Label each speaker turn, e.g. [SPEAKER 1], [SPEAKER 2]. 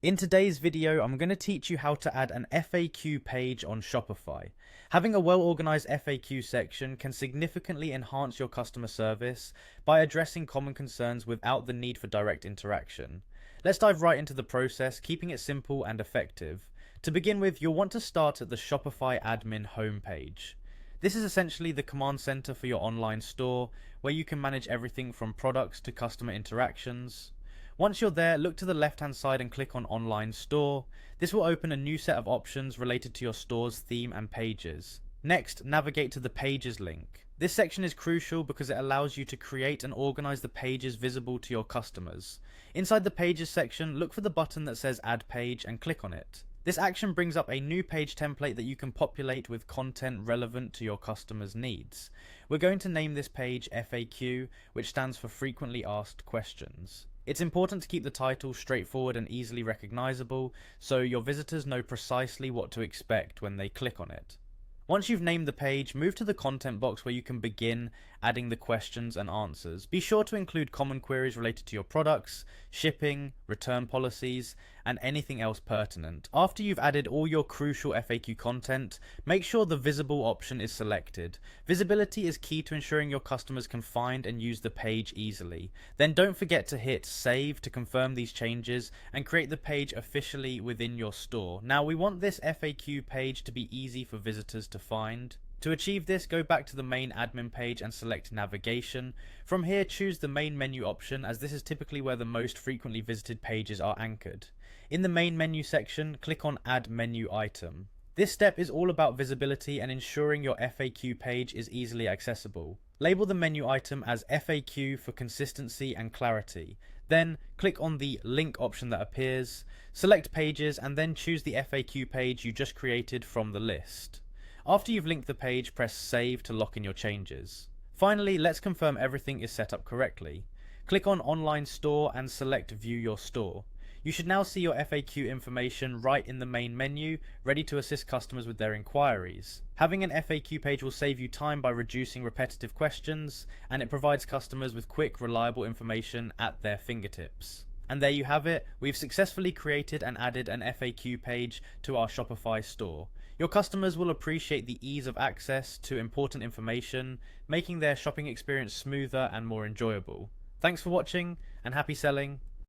[SPEAKER 1] In today's video, I'm going to teach you how to add an FAQ page on Shopify. Having a well-organized FAQ section can significantly enhance your customer service by addressing common concerns without the need for direct interaction. Let's dive right into the process, keeping it simple and effective. To begin with, you'll want to start at the Shopify admin homepage. This is essentially the command center for your online store, where you can manage everything from products to customer interactions. Once you're there, look to the left-hand side and click on Online Store. This will open a new set of options related to your store's theme and pages. Next, navigate to the Pages link. This section is crucial because it allows you to create and organize the pages visible to your customers. Inside the Pages section, look for the button that says Add Page and click on it. This action brings up a new page template that you can populate with content relevant to your customers' needs. We're going to name this page FAQ, which stands for Frequently Asked Questions. It's important to keep the title straightforward and easily recognizable, so your visitors know precisely what to expect when they click on it. Once you've named the page, move to the content box where you can begin adding the questions and answers. Be sure to include common queries related to your products, shipping, return policies, and anything else pertinent. After you've added all your crucial FAQ content, make sure the visible option is selected. Visibility is key to ensuring your customers can find and use the page easily. Then don't forget to hit save to confirm these changes and create the page officially within your store. Now we want this FAQ page to be easy for visitors to find. To achieve this, go back to the main admin page and select navigation. From here, choose the main menu option, as this is typically where the most frequently visited pages are anchored. In the main menu section, click on Add Menu Item. This step is all about visibility and ensuring your FAQ page is easily accessible. Label the menu item as FAQ for consistency and clarity. Then click on the link option that appears, select pages, and then choose the FAQ page you just created from the list. After you've linked the page, press save to lock in your changes. Finally, let's confirm everything is set up correctly. Click on Online Store and select View Your Store. You should now see your FAQ information right in the main menu, ready to assist customers with their inquiries. Having an FAQ page will save you time by reducing repetitive questions, and it provides customers with quick, reliable information at their fingertips. And there you have it, we've successfully created and added an FAQ page to our Shopify store. Your customers will appreciate the ease of access to important information, making their shopping experience smoother and more enjoyable. Thanks for watching, and happy selling.